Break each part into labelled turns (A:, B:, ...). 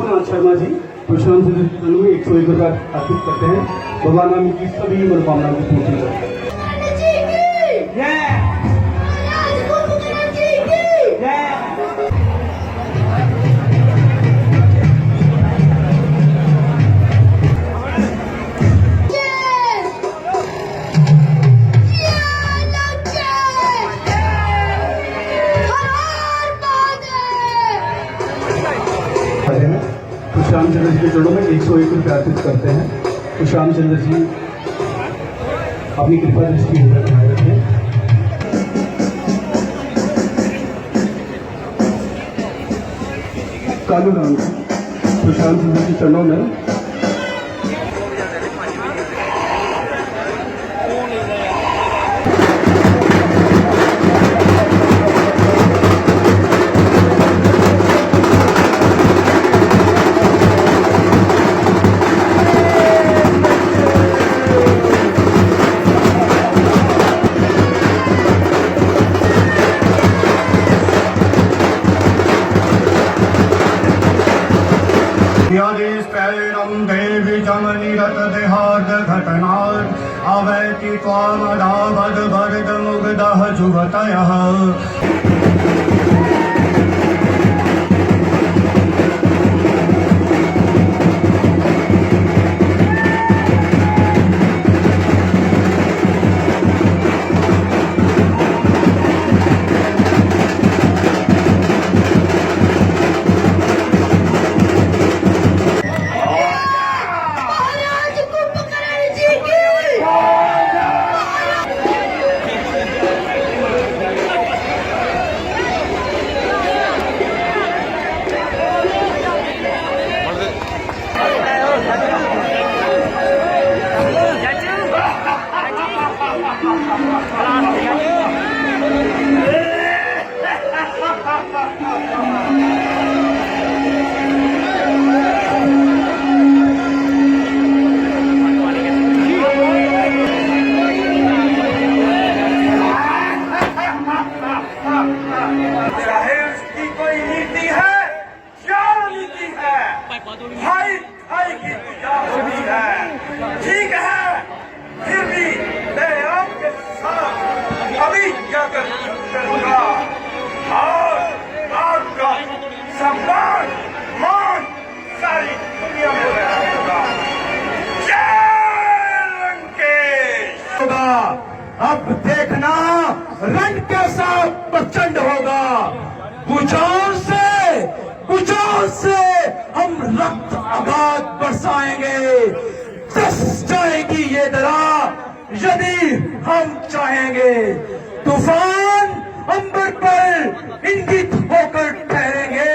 A: शोभनाथ शर्मा जी प्रशांत चंद्र में 101 रुपया अर्पित करते हैं। भगवान राम की सभी मनोकामनाओं की पूर्ति करते हैं। तो श्यामचंद्र जी के चरणों में 101 रुपया अर्पित करते हैं। तो श्यामचंद्र जी अपनी कृपा दृष्टि बनाए रखें। कालू राम जी तो श्यामचंद्र जी के चरणों में
B: देवी जमनिरत देहार्द घटनात् अवैति त्वामदावद भरद मुग्धः जुवतयः।
C: चाहे उसकी कोई नीति है, क्या नीति है, भाई भाई की पूजा होती है, ठीक है, फिर भी मैं आपके साथ अभी जाकर करूंगा और आपका सम्मान मान सारी दुनिया में रहेगा। जय लंकेश।
B: अब देखना रण कैसा प्रचंड होगा। कुचार से हम रक्त आघात बरसाएंगे। दस जाएगी ये दरा यदि हम चाहेंगे। तूफान अंबर पर इंगित होकर ठहरेंगे।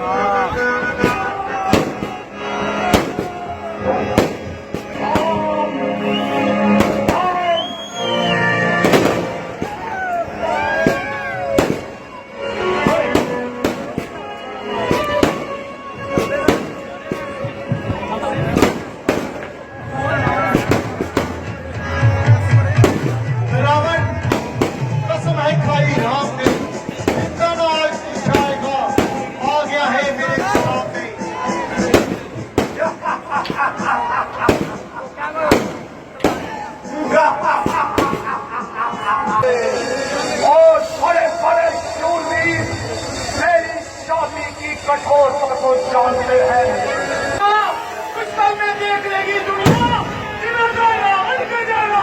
C: God. कठोरता को जानते हैं। कुछ पल में देख लेगी दुनिया रावण का जाना।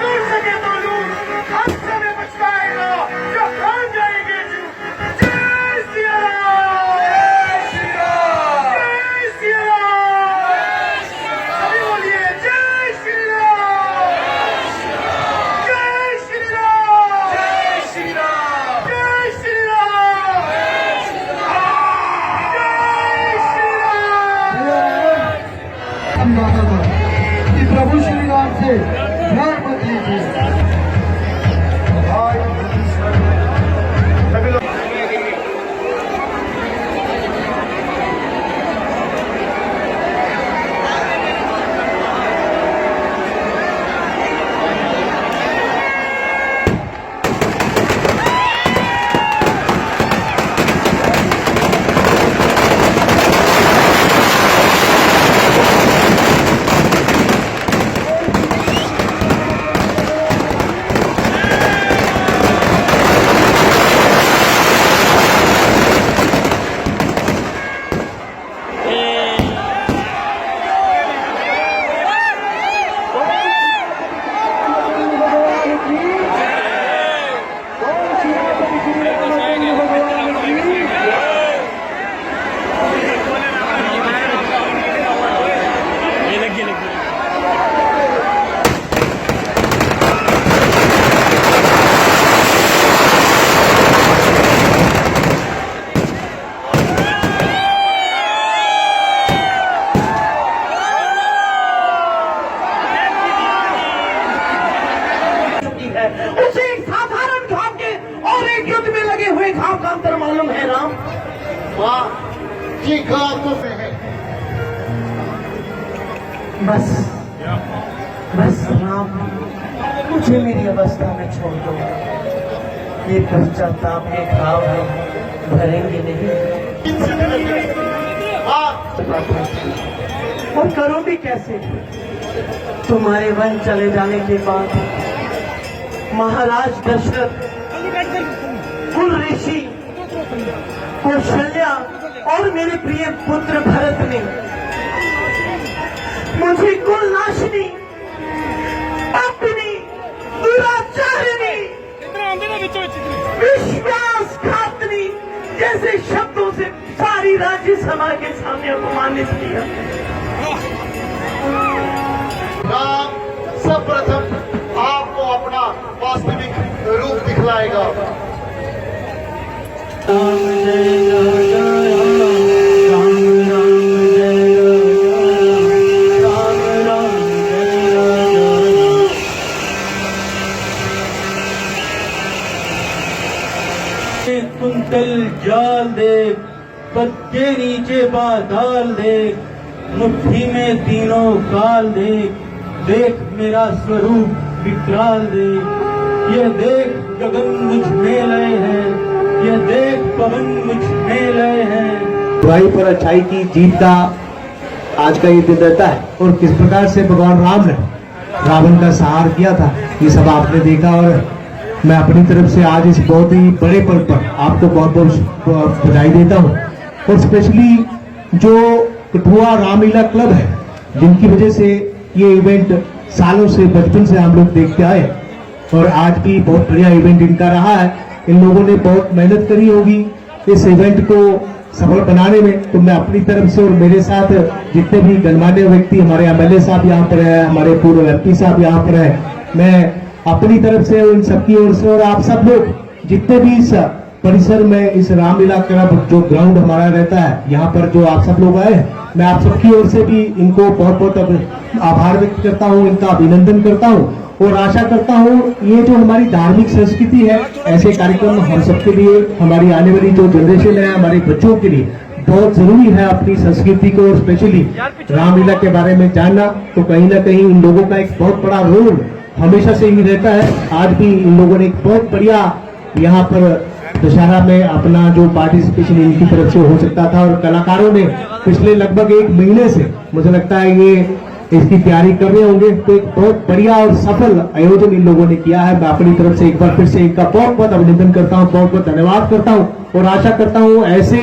C: लूट सके तो लूट, हादसे में बच पाएगा जो हार जाएंगे। जय श्री राम, जय श्री राम, जय श्री राम। सभी बोलिए जय श्री राम, जय श्री राम, जय श्री राम, जय श्री राम, जय श्री राम।
D: कि प्रभु श्री राम से प्यार मत लीजिए।
B: उसे एक साधारण घाव के और एक युद्ध में लगे हुए घाव का अंतर मालूम है राम?
D: वाह, ये घाव तो है।
B: बस बस राम, मुझे मेरी अवस्था में छोड़ दो। ये पश्चाताप के घाव हम भरेंगे नहीं। और करो भी कैसे? तुम्हारे वन चले जाने के बाद महाराज दशरथ, कुल ऋषि कौशल्या और मेरे प्रिय पुत्र भरत ने मुझे कुल नाशनी, अपनी दुराचारिणी, विश्वासघातनी जैसे शब्दों से सारी राज्य सभा के सामने अपमानित किया।
D: राम सर्वप्रथम आपको अपना वास्तविक रूप दिखलाएगा।
B: राम जय जय राम, राम जय राम, राम जय कुंतल जाल देख, पत्ते नीचे बादल देख, मुट्ठी में तीनों काल देख, देख मेरा स्वरूप विकराल देख। ये देख गगन मुझ में लय है, ये देख पवन मुझ में लय है।
E: बुराई पर अच्छाई की जीत का आज का ये दिन रहता है। और किस प्रकार से भगवान राम ने रावण का संहार किया था, ये सब आपने देखा। और मैं अपनी तरफ से आज इस बहुत ही बड़े पर्व पर आपको बहुत बहुत बधाई देता हूँ। और स्पेशली जो कठुआ रामलीला क्लब है, जिनकी वजह से ये इवेंट सालों से, बचपन से हम लोग देखते आए, और आज भी बहुत बढ़िया इवेंट इनका रहा है। इन लोगों ने बहुत मेहनत करी होगी इस इवेंट को सफल बनाने में। तो मैं अपनी तरफ से और मेरे साथ जितने भी गणमान्य व्यक्ति, हमारे एमएलए साहब यहाँ पर है, हमारे पूर्व एमपी साहब यहाँ पर है, मैं अपनी तरफ से उन सबकी ओर से और आप सब लोग जितने भी इस परिसर में, इस रामलीला क्लब जो ग्राउंड हमारा रहता है, यहाँ पर जो आप सब लोग आए, मैं आप सबकी ओर से भी इनको बहुत बहुत आभार व्यक्त करता हूँ, इनका अभिनंदन करता हूँ। और आशा करता हूँ ये जो हमारी धार्मिक संस्कृति है, ऐसे कार्यक्रम हम सबके लिए, हमारी आने वाली जो जनरेशन है, हमारे बच्चों के लिए बहुत जरूरी है अपनी संस्कृति को और स्पेशली रामलीला के बारे में जानना। तो कहीं ना कहीं इन लोगों का एक बहुत बड़ा रोल हमेशा से ही रहता है। आज भी इन लोगों ने एक बहुत बढ़िया यहाँ पर दशहरा में अपना जो पार्टिसिपेशन इनकी तरफ से हो सकता था, और कलाकारों ने पिछले लगभग 1 महीने से मुझे लगता है ये इसकी तैयारी कर रहे होंगे। तो एक बहुत बढ़िया और सफल आयोजन इन लोगों ने किया है। मैं अपनी तरफ से एक बार फिर से इनका बहुत बहुत अभिनंदन करता हूँ, बहुत बहुत धन्यवाद करता हूँ और आशा करता हूँ ऐसे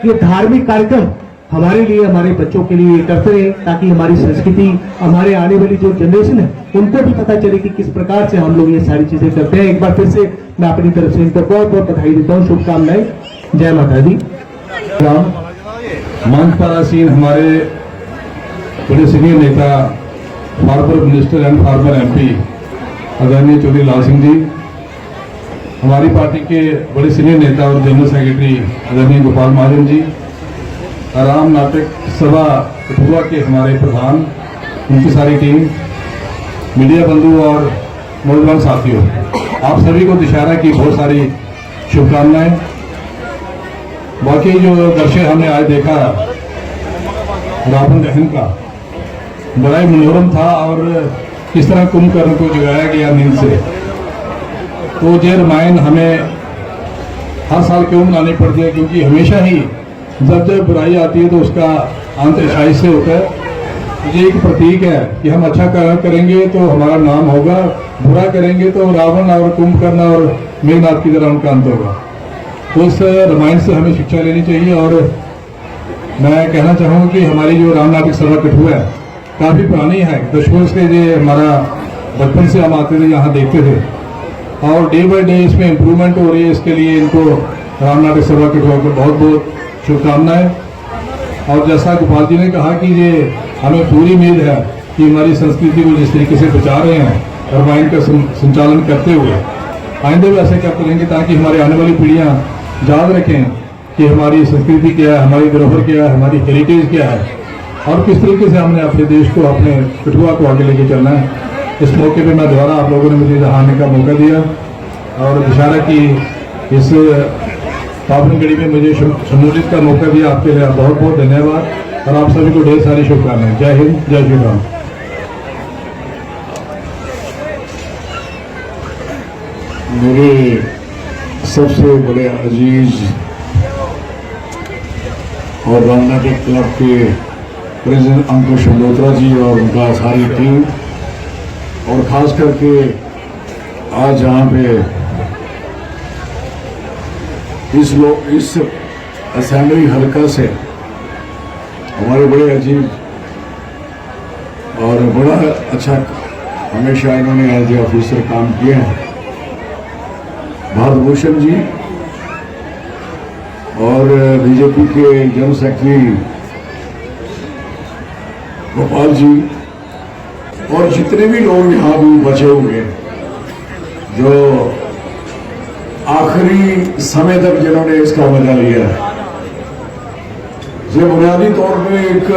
E: ये धार्मिक कार्यक्रम हमारे लिए, हमारे बच्चों के लिए करते रहे, ताकि हमारी संस्कृति, हमारे आने वाली जो जनरेशन है उनको भी पता चले कि किस प्रकार से हम लोग ये सारी चीजें करते हैं। एक बार फिर से मैं अपनी तरफ से इनको बहुत बहुत बधाई देता हूँ, शुभकामनाएं। जय माता दी।
A: मंच पर आसीन हमारे बड़े सीनियर नेता, former minister and farmer MP आदरणीय चौधरी लाल सिंह जी, हमारी पार्टी के बड़े सीनियर नेता और जनरल सेक्रेटरी आदरणीय गोपाल महाजन जी, राम नाटक सभा कठुआ के हमारे प्रधान, उनकी सारी टीम, मीडिया बंधु और नौजवान साथियों, आप सभी को दशहरा की बहुत सारी शुभकामनाएं। बाकी जो दृश्य हमने आज देखा रावण दहन का, बड़ा ही मनोरम था और किस तरह कुंभकर्ण को जगाया गया नींद से। तो ये रामायण हमें हर साल क्यों मनानी पड़ती है, क्योंकि हमेशा ही जब बुराई आती है तो उसका अंत अच्छाई से होता है। ये एक प्रतीक है कि हम अच्छा करेंगे तो हमारा नाम होगा, बुरा करेंगे तो रावण और कुंभकर्ण और मेघनाथ की तरह उनका अंत होगा। तो इस रामायण से हमें शिक्षा लेनी चाहिए। और मैं कहना चाहूँगा कि हमारी जो राम नाटक सभा कठुआ है काफ़ी पुरानी है, दशकों से ये हमारा बचपन से हम आते थे, यहाँ देखते थे और डे बाय डे इसमें इम्प्रूवमेंट हो रही है। इसके लिए इनको राम नाटक सभा कठुआ को बहुत बहुत शुभकामनाएं। और जैसा गोपाल जी ने कहा कि ये हमें पूरी उम्मीद है कि हमारी संस्कृति को जिस तरीके से बचा रहे हैं रामायण का संचालन करते हुए आइंदे भी ऐसे करते रहेंगे, ताकि हमारी आने वाली पीढ़ियाँ याद रखें कि हमारी संस्कृति क्या है, हमारी धरोहर क्या है, हमारी हेरिटेज क्या है और किस तरीके से हमने अपने देश को, अपने कठुआ को आगे लेके चलना है। इस मौके पे मैं दोबारा आप लोगों ने मुझे यहाँ आने का मौका दिया और दशहरा की इस पावन घड़ी में मुझे सम्मिलित का मौका दिया, आपके लिए बहुत बहुत धन्यवाद और आप सभी को ढेर सारी शुभकामनाएं। जय हिंद, जय श्री राम।
F: मेरे सबसे बड़े अजीज और राम नाटक क्लब के प्रेसिडेंट अंकुश मल्होत्रा जी और उनका सारी टीम, और खास करके आज यहाँ पे इस असेंबली हल्का से हमारे बड़े अजीब और बड़ा अच्छा हमेशा इन्होंने एज ए ऑफिसर काम किए हैं, भारत भूषण जी और बीजेपी के जनरल सेक्रेटरी गोपाल जी और जितने भी लोग यहाँ भी बचे हुए जो आखिरी समय तक जिन्होंने इसका मजा लिया है। ये बुनियादी तौर पे एक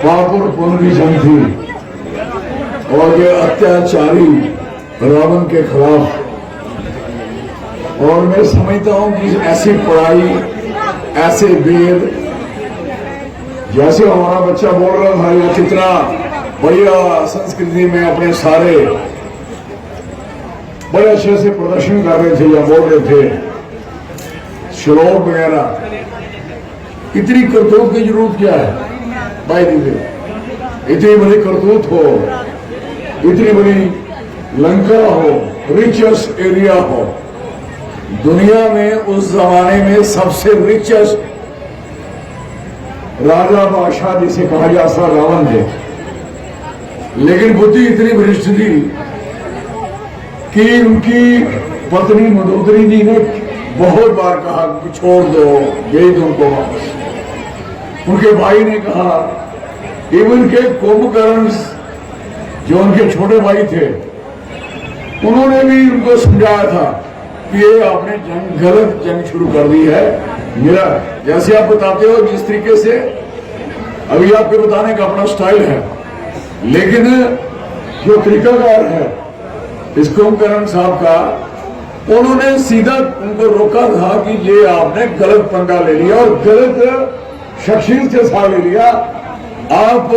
F: पाप और पुण्य की जंग थी और ये अत्याचारी रावण के खिलाफ। और मैं समझता हूं कि ऐसी पढ़ाई, ऐसे वेद, जैसे हमारा बच्चा बोल रहा था, ये कितना बढ़िया संस्कृति में अपने सारे बड़े अच्छे से प्रदर्शन कर रहे थे या बोल रहे थे, श्लोक वगैरह। इतनी करतूत की जरूरत क्या है भाई? दीजिए, इतनी बड़ी करतूत हो, इतनी बड़ी लंका हो, रिचेस्ट एरिया हो, दुनिया में उस जमाने में सबसे रिचेस्ट राजा बादशाह जिसे कहा जाता रावण थे, लेकिन बुद्धि इतनी भ्रष्ट थी कि उनकी पत्नी मंदोदरी जी ने बहुत बार कहा कि छोड़ दो, भेज दो उनको वापस। उनके भाई ने कहा, इवन के कुंभकर्ण जो उनके छोटे भाई थे उन्होंने भी उनको समझाया था कि ये आपने गलत जंग शुरू कर दी है। मेरा जैसे आप बताते हो जिस तरीके से, अभी आपके बताने का अपना स्टाइल है, लेकिन जो तरीकाकार है इस कुंभकर्ण साहब का, उन्होंने सीधा उनको रोका था कि ये आपने गलत पंगा ले लिया और गलत शख्सियत के साथ ले लिया, आप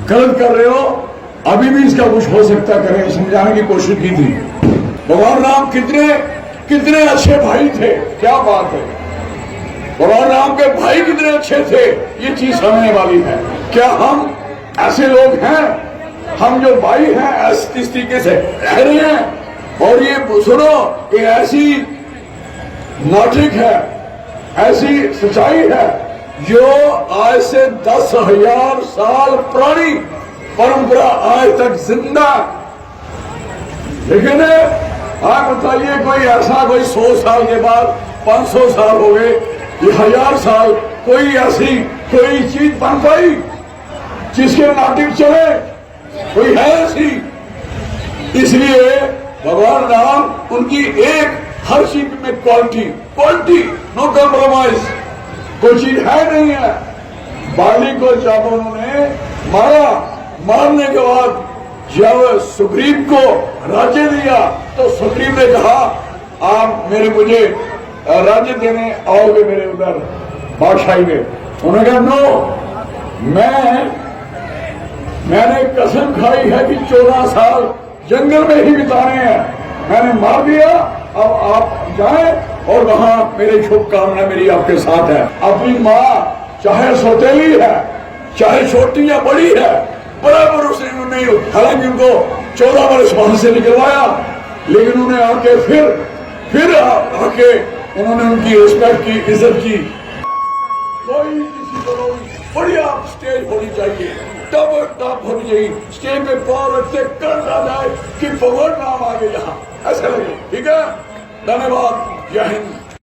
F: गलत कर रहे हो, अभी भी इसका कुछ हो सकता करें, समझाने की कोशिश की थी। भगवान राम कितने अच्छे भाई थे, क्या बात है। भगवान राम के भाई कितने अच्छे थे, ये चीज समझने वाली है। क्या हम ऐसे लोग हैं, हम जो भाई हैं ऐसे इस तरीके से रह रहे हैं? और ये सुनो कि ऐसी नाटक है, ऐसी सच्चाई है जो आज से 10,000 साल पुरानी परंपरा आज तक जिंदा। लेकिन आप बताइए, कोई ऐसा कोई 100 साल के बाद 500 साल हो गए, ये 1000 साल, कोई ऐसी कोई चीज बन पाई जिसके नाटक चले? कोई है ऐसी? इसलिए भगवान राम उनकी एक हर चीज में क्वालिटी, नो कॉम्प्रोमाइज, कोई चीज है नहीं है। बाली को जब उन्होंने मारा, मारने के बाद जब सुग्रीव को राज्य दिया तो सुग्रीव ने कहा आप मुझे राज्य देने आओगे मेरे उधर बादशाही में? उन्होंने कहा नो, मैंने कसम खाई है कि 14 साल जंगल में ही बिताने हैं, मैंने मार दिया, अब आप जाएं और वहां मेरी शुभकामना मेरी आपके साथ है। अपनी माँ चाहे सौतेली है, चाहे छोटी या बड़ी है, बराबर उसने नहीं, हालांकि उनको 14 वर्ष वहां से निकलवाया, लेकिन उन्हें आके फिर आके उन्होंने उनकी रिस्पेक्ट की, इज्जत की। कोई किसी को बढ़िया स्टेज होनी चाहिए, टॉप होनी चाहिए, स्टेज पे पाँव रखते कर जाए कि भगवान राम आ गए यहाँ, ऐसा लगे। ठीक है, धन्यवाद, जय हिंद।